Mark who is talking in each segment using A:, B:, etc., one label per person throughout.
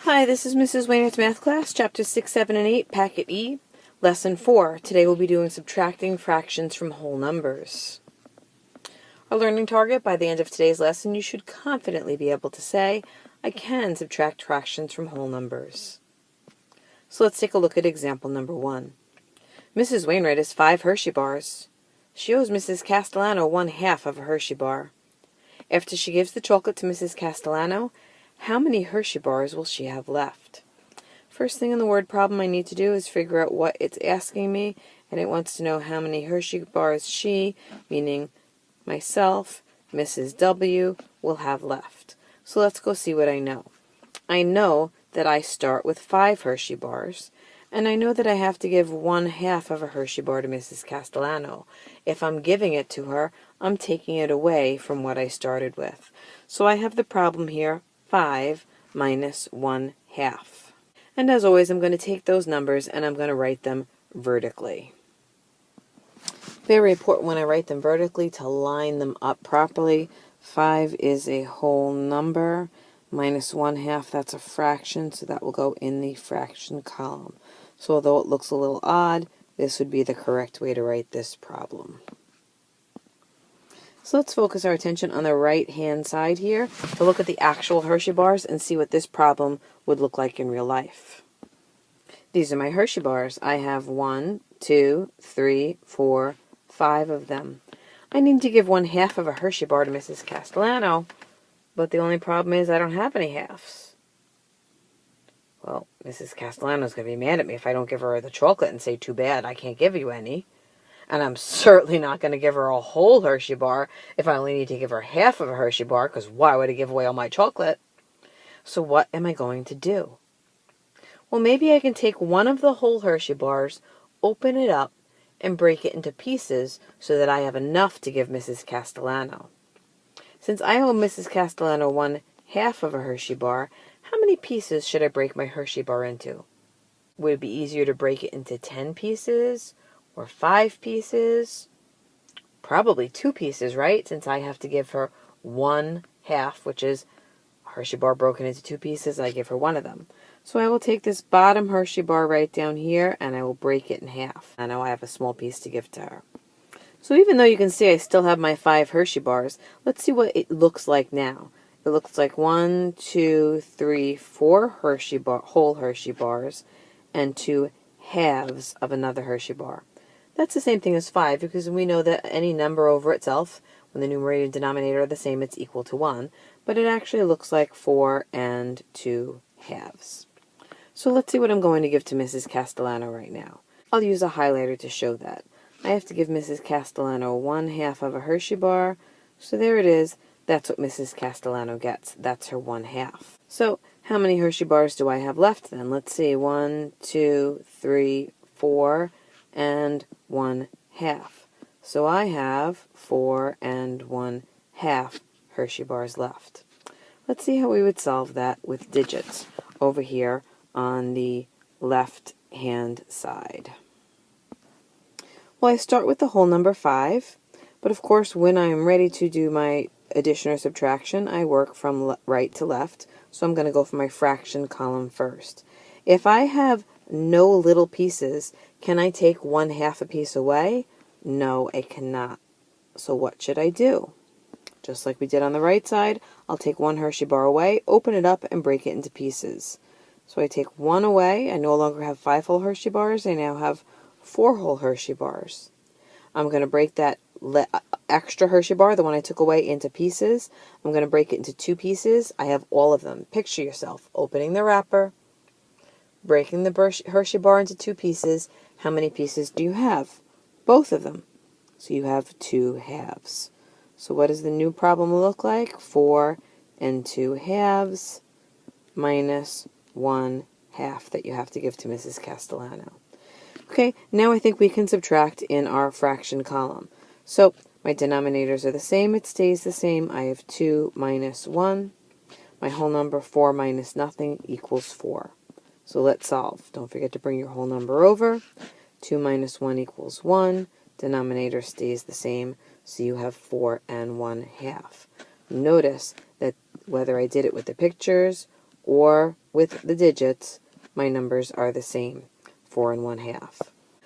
A: Hi, this is Mrs. Wayner's Math Class, Chapters 6, 7, and 8, Packet E, Lesson 4. Today we'll be doing subtracting fractions from whole numbers. Our learning target: by the end of today's lesson, you should confidently be able to say, I can subtract fractions from whole numbers. So let's take a look at example number 1. Mrs. Wainwright has 5 Hershey bars. She owes Mrs. Castellano 1/2 of a Hershey bar. After she gives the chocolate to Mrs. Castellano, how many Hershey bars will she have left? First thing in the word problem I need to do is figure out what it's asking me, and it wants to know how many Hershey bars she, meaning myself, Mrs. W, will have left. So let's go see what I know. I know that I start with 5 Hershey bars, and I know that I have to give 1/2 of a Hershey bar to Mrs. Castellano. If I'm giving it to her, I'm taking it away from what I started with. So I have the problem here, 5 minus 1/2. And as always, I'm going to take those numbers and I'm going to write them vertically. Very important when I write them vertically to line them up properly. 5 is a whole number, minus 1/2, that's a fraction, so that will go in the fraction column. So although it looks a little odd, this would be the correct way to write this problem. So let's focus our attention on the right-hand side here to look at the actual Hershey bars and see what this problem would look like in real life. These are my Hershey bars. I have 1, 2, 3, 4, 5 of them. I need to give 1/2 of a Hershey bar to Mrs. Castellano, but the only problem is I don't have any halves. Well, Mrs. Castellano's going to be mad at me if I don't give her the chocolate and say, too bad, I can't give you any. And I'm certainly not going to give her a whole Hershey bar if I only need to give her 1/2 of a Hershey bar, because why would I give away all my chocolate? So what am I going to do? Well, maybe I can take one of the whole Hershey bars, open it up, and break it into pieces so that I have enough to give Mrs. Castellano. Since I owe Mrs. Castellano 1/2 of a Hershey bar, how many pieces should I break my Hershey bar into? Would it be easier to break it into 10 pieces? Or 5 pieces? Probably 2 pieces, right? Since I have to give her 1/2, which is a Hershey bar broken into 2 pieces, I give her one of them. So I will take this bottom Hershey bar right down here, and I will break it in half. I know I have a small piece to give to her. So even though you can see I still have my 5 Hershey bars, let's see what it looks like now. It looks like 1, 2, 3, 4 whole Hershey bars, and 2 halves of another Hershey bar. That's the same thing as 5, because we know that any number over itself, when the numerator and denominator are the same, it's equal to 1. But it actually looks like 4 and 2 halves. So let's see what I'm going to give to Mrs. Castellano right now. I'll use a highlighter to show that. I have to give Mrs. Castellano 1/2 of a Hershey bar. So there it is. That's what Mrs. Castellano gets. That's her 1/2. So how many Hershey bars do I have left then? Let's see. 1, 2, 3, 4, and 1/2. So I have 4 and 1/2 Hershey bars left. Let's see how we would solve that with digits over here on the left-hand side. Well, I start with the whole number 5, but of course when I'm ready to do my addition or subtraction, I work from right to left, so I'm going to go for my fraction column first. If I have no little pieces, can I take 1/2 a piece away? No, I cannot. So what should I do? Just like we did on the right side, I'll take 1 Hershey bar away, open it up, and break it into pieces. So I take 1 away. I no longer have 5 whole Hershey bars. I now have 4 whole Hershey bars. I'm going to break that extra Hershey bar, the one I took away, into pieces. I'm going to break it into 2 pieces. I have all of them. Picture yourself opening the wrapper, breaking the Hershey bar into 2 pieces. How many pieces do you have? Both of them. So you have 2 halves. So what does the new problem look like? 4 and 2 halves minus 1/2 that you have to give to Mrs. Castellano. Okay, now I think we can subtract in our fraction column. So my denominators are the same. It stays the same. I have 2 minus 1. My whole number 4 minus nothing equals 4. So let's solve. Don't forget to bring your whole number over. 2 minus 1 equals 1. Denominator stays the same, so you have 4 and 1/2. Notice that whether I did it with the pictures or with the digits, my numbers are the same, 4 and 1/2.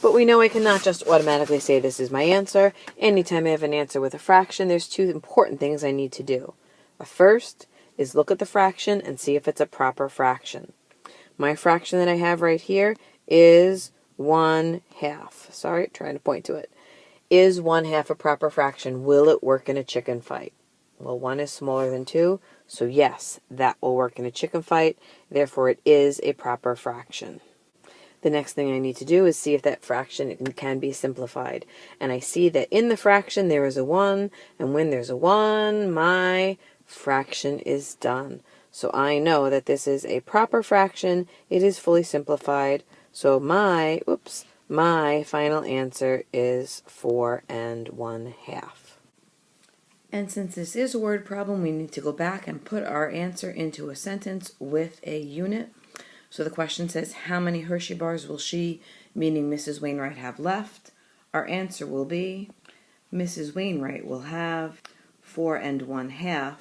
A: But we know I cannot just automatically say this is my answer. Anytime I have an answer with a fraction, there's two important things I need to do. The first is look at the fraction and see if it's a proper fraction. My fraction that I have right here is 1/2. Sorry, trying to point to it. Is 1/2 a proper fraction? Will it work in a chicken fight? Well, 1 is smaller than 2, so yes, that will work in a chicken fight. Therefore, it is a proper fraction. The next thing I need to do is see if that fraction can be simplified. And I see that in the fraction there is a 1, and when there's a 1, my fraction is done. So I know that this is a proper fraction. It is fully simplified. So my final answer is 4 and 1/2. And since this is a word problem, we need to go back and put our answer into a sentence with a unit. So the question says, how many Hershey bars will she, meaning Mrs. Wainwright, have left? Our answer will be, Mrs. Wainwright will have 4 and 1/2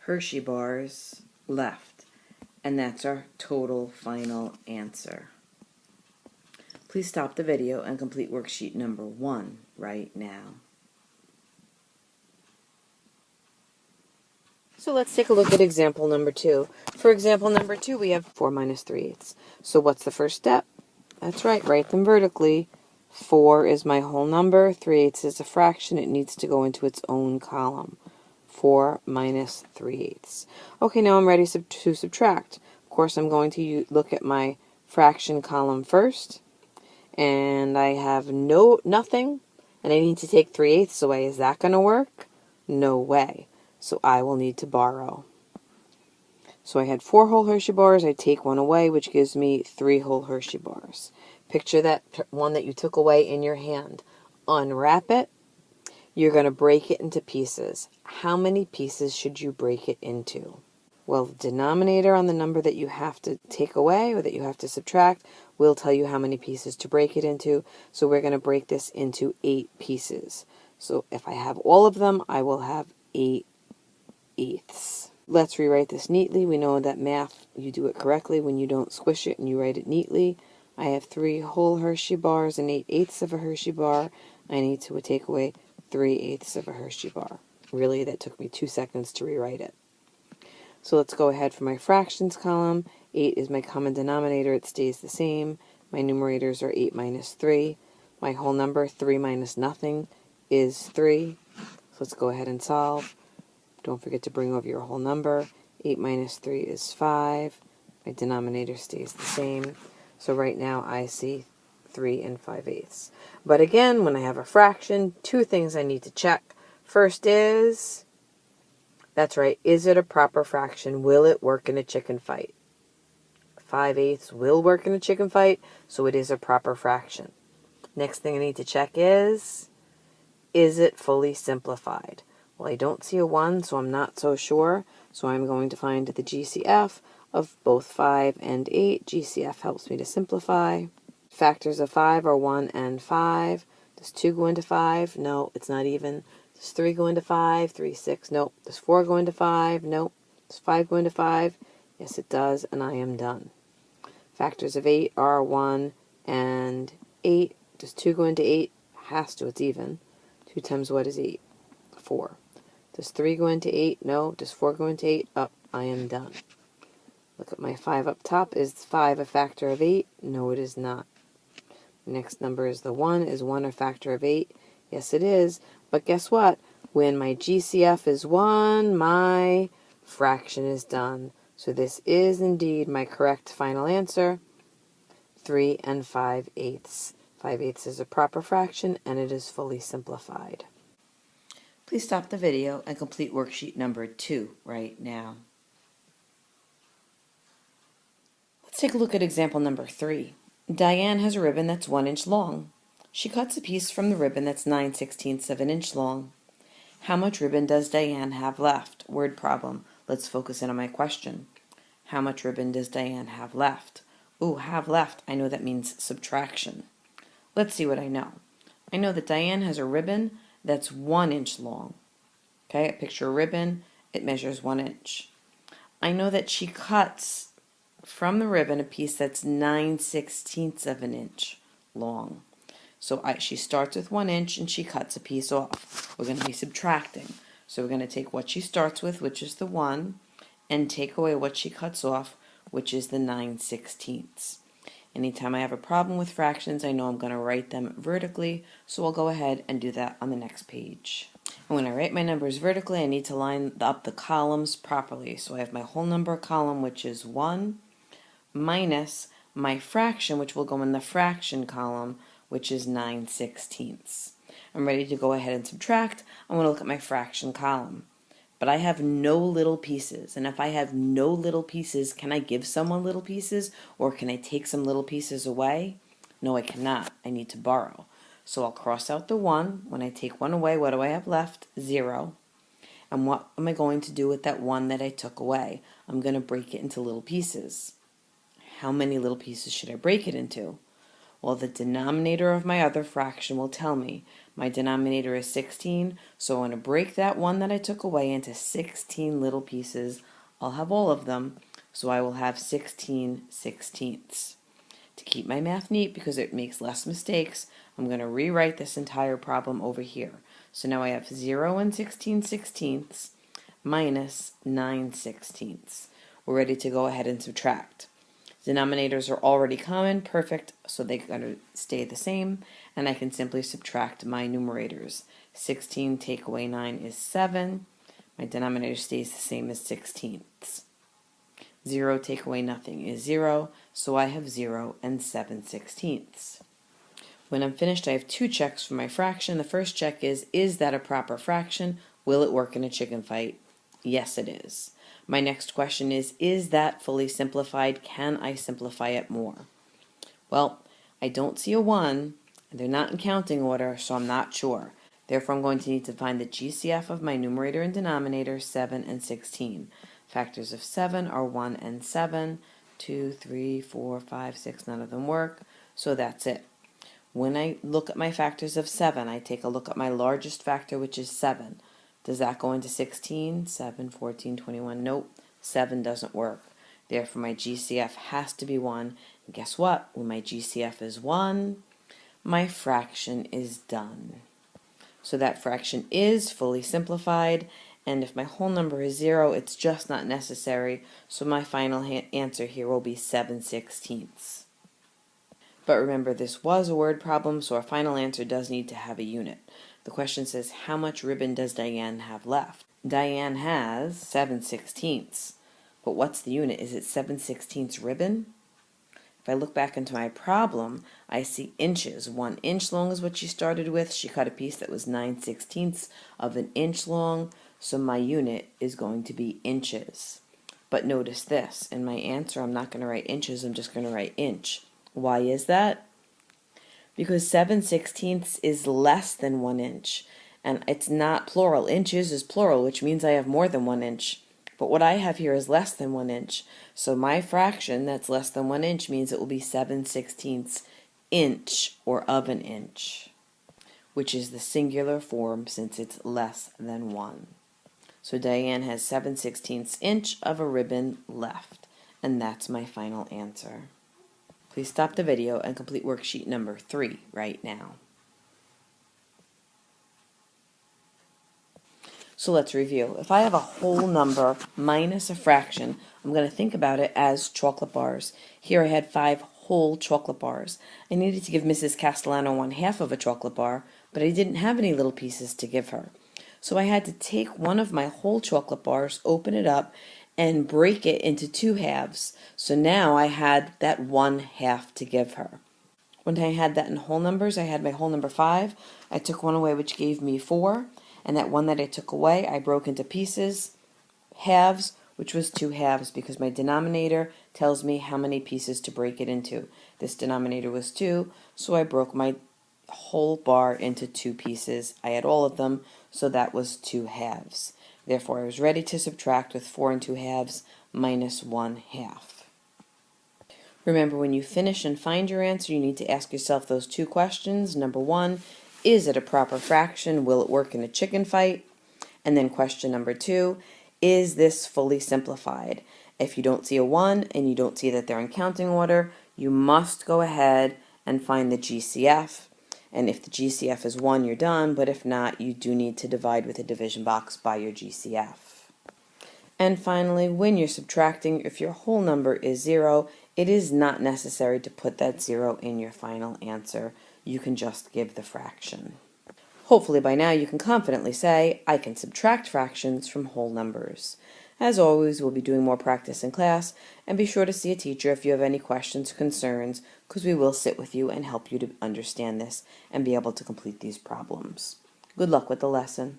A: Hershey bars left. And that's our total final answer. Please stop the video and complete worksheet number 1 right now. So let's take a look at example number 2. For example number 2, we have 4 minus 3/8. So what's the first step? That's right, write them vertically. 4 is my whole number. 3/8 is a fraction. It needs to go into its own column. 4 minus 3/8. Okay, now I'm ready to subtract. Of course, I'm going to look at my fraction column first. And I have nothing. And I need to take 3/8 away. Is that going to work? No way. So I will need to borrow. So I had 4 whole Hershey bars. I take 1 away, which gives me 3 whole Hershey bars. Picture that one that you took away in your hand. Unwrap it. You're going to break it into pieces. How many pieces should you break it into? Well, the denominator on the number that you have to take away or that you have to subtract will tell you how many pieces to break it into. So we're going to break this into 8 pieces. So if I have all of them, I will have 8/8. Let's rewrite this neatly. We know that math, you do it correctly when you don't squish it and you write it neatly. I have 3 whole Hershey bars and 8/8 of a Hershey bar. I need to take away 3/8 of a Hershey bar. Really, that took me 2 seconds to rewrite it. So let's go ahead for my fractions column. 8 is my common denominator. It stays the same. My numerators are 8 minus 3. My whole number, 3 minus nothing, is 3. So let's go ahead and solve. Don't forget to bring over your whole number. 8 minus 3 is 5. My denominator stays the same. So right now I see 3 and 5/8. But again, when I have a fraction, 2 things I need to check. First is, that's right, is it a proper fraction? Will it work in a chicken fight? 5/8 will work in a chicken fight, so it is a proper fraction. Next thing I need to check is it fully simplified? Well, I don't see a 1, so I'm not so sure. So I'm going to find the GCF of both 5 and 8. GCF helps me to simplify. Factors of 5 are 1 and 5. Does 2 go into 5? No, it's not even. Does 3 go into 5? 3, 6. Nope. Does 4 go into 5? Nope. Does 5 go into 5? Yes, it does, and I am done. Factors of 8 are 1 and 8. Does 2 go into 8? Has to. It's even. 2 times what is 8? 4. Does 3 go into 8? No. Does 4 go into 8? Up. I am done. Look at my 5 up top. Is 5 a factor of 8? No, it is not. Next number is the 1. Is 1 a factor of 8? Yes, it is. But guess what? When my GCF is 1, my fraction is done. So this is indeed my correct final answer, 3 and 5/8. 5/8 is a proper fraction, and it is fully simplified. Please stop the video and complete worksheet number 2 right now. Let's take a look at example number 3. Diane has a ribbon that's 1 inch long. She cuts a piece from the ribbon that's 9/16 of an inch long. How much ribbon does Diane have left? Word problem. Let's focus in on my question. How much ribbon does Diane have left? Ooh, have left. I know that means subtraction. Let's see what I know. I know that Diane has a ribbon that's 1 inch long. Okay, I picture a ribbon. It measures 1 inch. I know that she cuts from the ribbon a piece that's 9/16 of an inch long. So she starts with 1 inch and she cuts a piece off. We're going to be subtracting. So we're going to take what she starts with, which is the 1, and take away what she cuts off, which is the 9/16. Anytime I have a problem with fractions, I know I'm going to write them vertically, so I'll go ahead and do that on the next page. And when I write my numbers vertically, I need to line up the columns properly. So I have my whole number column, which is 1, minus my fraction, which will go in the fraction column, which is 9/16. I'm ready to go ahead and subtract. I want to look at my fraction column. But I have no little pieces, and if I have no little pieces, can I give someone little pieces, or can I take some little pieces away? No, I cannot. I need to borrow. So I'll cross out the 1. When I take 1 away, what do I have left? 0. And what am I going to do with that 1 that I took away? I'm going to break it into little pieces. How many little pieces should I break it into? Well, the denominator of my other fraction will tell me. My denominator is 16, so I'm going to break that 1 that I took away into 16 little pieces. I'll have all of them, so I will have 16/16. To keep my math neat, because it makes less mistakes, I'm going to rewrite this entire problem over here. So now I have 0 and 16/16 minus 9/16. We're ready to go ahead and subtract. Denominators are already common, perfect, so they're going to stay the same, and I can simply subtract my numerators. 16 take away 9 is 7. My denominator stays the same as 16ths. 0 take away nothing is 0, so I have 0 and 7/16. When I'm finished, I have 2 checks for my fraction. The first check is that a proper fraction? Will it work in a chicken fight? Yes, it is. My next question is that fully simplified? Can I simplify it more? Well, I don't see a 1, and they're not in counting order, so I'm not sure. Therefore, I'm going to need to find the GCF of my numerator and denominator, 7 and 16. Factors of 7 are 1 and 7. 2, 3, 4, 5, 6, none of them work, so that's it. When I look at my factors of 7, I take a look at my largest factor, which is 7. Does that go into 16? 7, 14, 21? Nope, 7 doesn't work. Therefore, my GCF has to be 1. And guess what? When my GCF is 1, my fraction is done. So that fraction is fully simplified, and if my whole number is 0, it's just not necessary, so my final answer here will be 7/16. But remember, this was a word problem, so our final answer does need to have a unit. The question says, how much ribbon does Diane have left? Diane has 7/16. But what's the unit? Is it 7/16 ribbon? If I look back into my problem, I see inches. 1 inch long is what she started with. She cut a piece that was 9/16 of an inch long, so my unit is going to be inches. But notice this, in my answer I'm not going to write inches, I'm just going to write inch. Why is that? Because 7/16 is less than 1 inch, and it's not plural. Inches is plural, which means I have more than 1 inch. But what I have here is less than 1 inch, so my fraction that's less than 1 inch means it will be 7/16 inch, or of an inch, which is the singular form since it's less than 1. So Diane has 7/16 inch of a ribbon left, and that's my final answer. Please stop the video and complete worksheet number 3 right now. So let's review. If I have a whole number minus a fraction, I'm going to think about it as chocolate bars. Here I had 5 whole chocolate bars. I needed to give Mrs. Castellano 1/2 of a chocolate bar, but I didn't have any little pieces to give her. So I had to take one of my whole chocolate bars, open it up, and break it into 2 halves. So now I had that 1/2 to give her. When I had that in whole numbers, I had my whole number 5. I took 1 away, which gave me 4. And that 1 that I took away, I broke into pieces, halves, which was 2 halves, because my denominator tells me how many pieces to break it into. This denominator was 2, so I broke my whole bar into 2 pieces. I had all of them, so that was 2 halves. Therefore, I was ready to subtract with 4 and 2 halves minus 1/2. Remember, when you finish and find your answer, you need to ask yourself those 2 questions. Number 1, is it a proper fraction? Will it work in a chicken fight? And then question number 2, is this fully simplified? If you don't see a 1 and you don't see that they're in counting order, you must go ahead and find the GCF. And if the GCF is 1, you're done, but if not, you do need to divide with a division box by your GCF. And finally, when you're subtracting, if your whole number is 0, it is not necessary to put that 0 in your final answer. You can just give the fraction. Hopefully by now you can confidently say, I can subtract fractions from whole numbers. As always, we'll be doing more practice in class, and be sure to see a teacher if you have any questions or concerns, because we will sit with you and help you to understand this and be able to complete these problems. Good luck with the lesson.